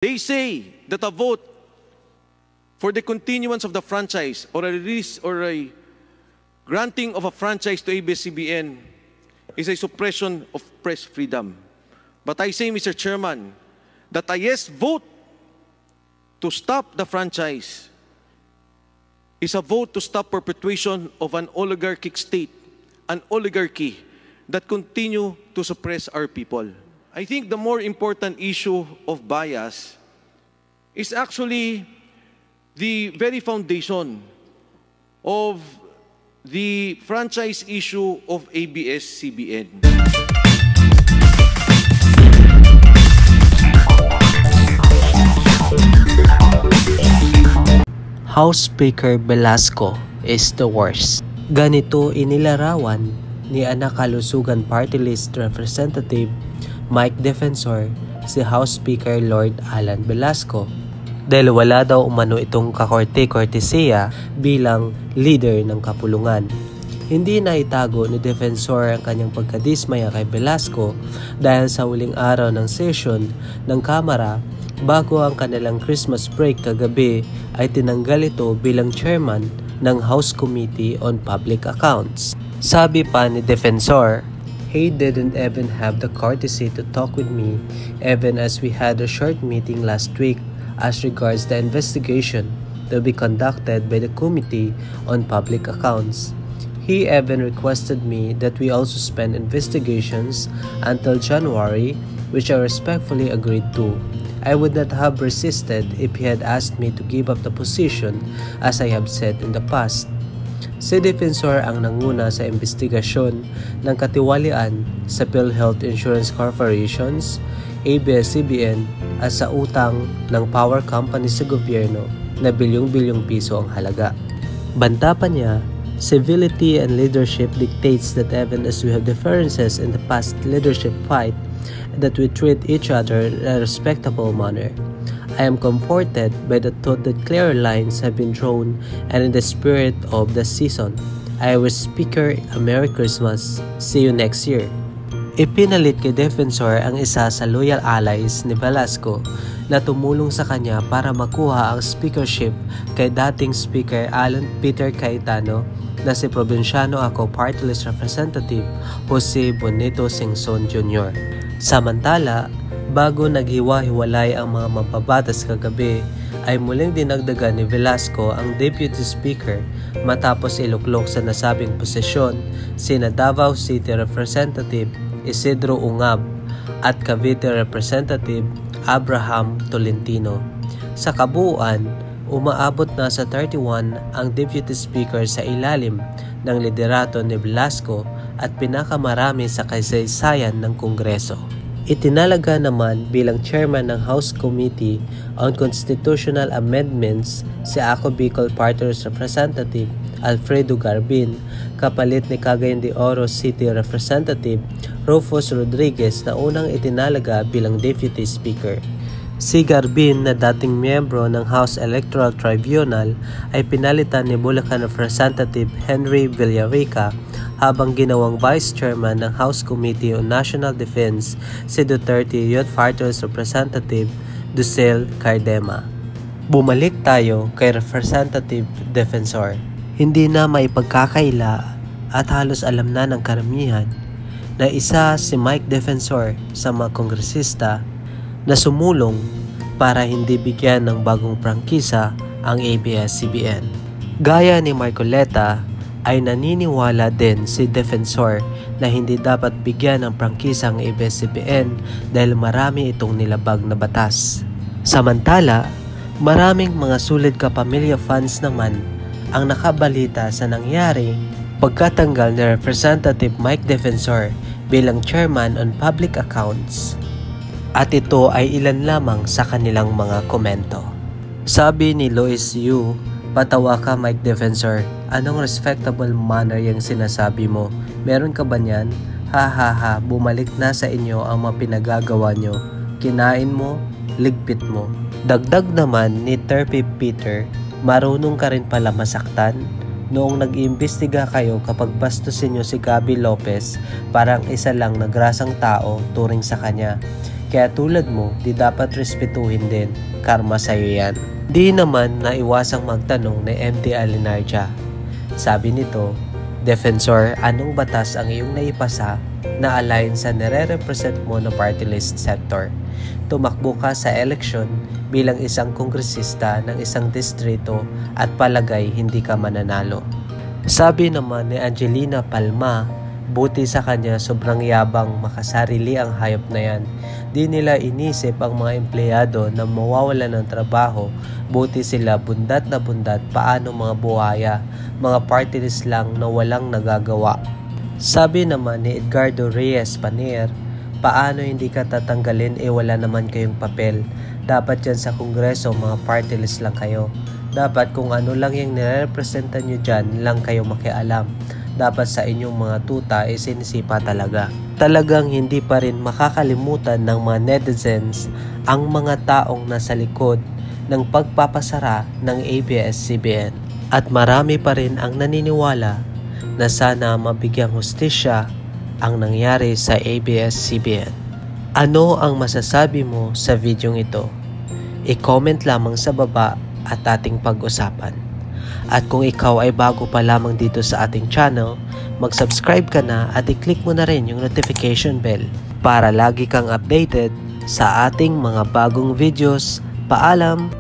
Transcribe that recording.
They say that a vote for the continuance of the franchise or a release or a granting of a franchise to ABS-CBN is a suppression of press freedom. But I say, Mr. Chairman, that a yes vote to stop the franchise is a vote to stop perpetuation of an oligarchic state, an oligarchy that continue to suppress our people. I think the more important issue of bias is actually the very foundation of the franchise issue of ABS-CBN. House Speaker Velasco is the worst. Ganito inilarawan ni Kalusugan Party List Representative Mike Defensor si House Speaker Lord Alan Velasco dahil wala daw umano itong kakorte-kortesiya bilang leader ng kapulungan. Hindi na itago ni Defensor ang kanyang pagkadismaya kay Velasco dahil sa huling araw ng session ng Kamara bago ang kanilang Christmas break kagabi ay tinanggal ito bilang chairman ng House Committee on Public Accounts. Sabi pa ni Defensor, he didn't even have the courtesy to talk with me even as we had a short meeting last week as regards the investigation to be conducted by the Committee on Public Accounts. He even requested me that we also suspend investigations until January, which I respectfully agreed to. I would not have resisted if he had asked me to give up the position as I have said in the past. Si Defensor ang nanguna sa investigasyon ng katiwalian sa PhilHealth Insurance Corporations, ABS-CBN at sa utang ng power company sa gobyerno na bilyong-bilyong piso ang halaga. Banta pa niya, civility and leadership dictates that even as we have differences in the past leadership fight, that we treat each other in a respectable manner. I am comforted by the thought that clear lines have been drawn and in the spirit of the season. I wish Speaker a Merry Christmas. See you next year. Ipinalit kay Defensor ang isa sa loyal allies ni Velasco na tumulong sa kanya para makuha ang speakership kay dating Speaker Alan Peter Cayetano na si Provinciano Ako Party List Representative Jose Bonito Singson Jr. Samantala, bago naghiwa-hiwalay ang mga mampabatas kagabi, ay muling dinagdagan ni Velasco ang Deputy Speaker matapos iluklok sa nasabing posisyon sina Davao City Representative Isidro Ungab at Cavite Representative Abraham Tolentino. Sa kabuuan, umaabot na sa 31 ang Deputy Speaker sa ilalim ng liderato ni Velasco at pinakamarami sa kasaysayan ng Kongreso. Itinalaga naman bilang chairman ng House Committee on Constitutional Amendments si Ako Bicol Party Representative Alfredo Garbin kapalit ni Cagayan de Oro City Representative Rufus Rodriguez na unang itinalaga bilang Deputy Speaker. Si Garbin na dating miyembro ng House Electoral Tribunal ay pinalitan ni Bulacan Representative Henry Villarica habang ginawang Vice Chairman ng House Committee on National Defense si Duterte Youth Fighters Representative Ducel Cardema. Bumalik tayo kay Representative Defensor. Hindi na maipagkakaila at halos alam na ng karamihan na isa si Mike Defensor sa mga kongresista na sumulong para hindi bigyan ng bagong prangkisa ang ABS-CBN. Gaya ni Marcoleta, ay naniniwala din si Defensor na hindi dapat bigyan ng prangkisa ang ABS-CBN dahil marami itong nilabag na batas. Samantala, maraming mga sulit kapamilya fans naman ang nakabalita sa nangyari pagkatanggal ni Representative Mike Defensor bilang Chairman on Public Accounts. At ito ay ilan lamang sa kanilang mga komento. Sabi ni Lois Yu, "Patawa ka Mike Defensor, anong respectable manner yung sinasabi mo? Meron ka ba niyan? Ha ha ha, bumalik na sa inyo ang mga pinagagawa nyo. Kinain mo, ligpit mo." Dagdag naman ni Terpy Peter, "Marunong ka rin pala masaktan? Noong nag-iimbestiga kayo kapag bastusin nyo si Gabby Lopez, parang isa lang na grasang tao turing sa kanya. Kaya tulad mo, di dapat respetuhin din. Karma sa'yo yan. Di naman naiwasang magtanong ni MD Alinarja. Sabi nito, Defensor, anong batas ang iyong naipasa na align sa nire-represent mo na party list sector? Tumakbo ka sa eleksyon bilang isang kongresista ng isang distrito at palagay hindi ka mananalo. Sabi naman ni Angelina Palma, buti sa kanya sobrang yabang, makasarili ang hayop na yan. Di nila inisip ang mga empleyado na mawawala ng trabaho. Buti sila bundat na bundat, paano mga buhaya, mga party list lang na walang nagagawa. Sabi naman ni Edgardo Reyes Panier, paano hindi ka tatanggalin wala naman kayong papel. Dapat dyan sa kongreso mga party list lang kayo. Dapat kung ano lang yung nire-representa nyo dyan lang kayo makialam. Dapat sa inyong mga tuta sinisipa talaga. Talagang hindi pa rin makakalimutan ng mga netizens ang mga taong nasa likod ng pagpapasara ng ABS-CBN. At marami pa rin ang naniniwala na sana mabigyang hustisya ang nangyari sa ABS-CBN. Ano ang masasabi mo sa videong ito? I-comment lamang sa baba at ating pag-usapan. At kung ikaw ay bago pa lamang dito sa ating channel, mag-subscribe ka na at i-click mo na rin yung notification bell para lagi kang updated sa ating mga bagong videos. Paalam!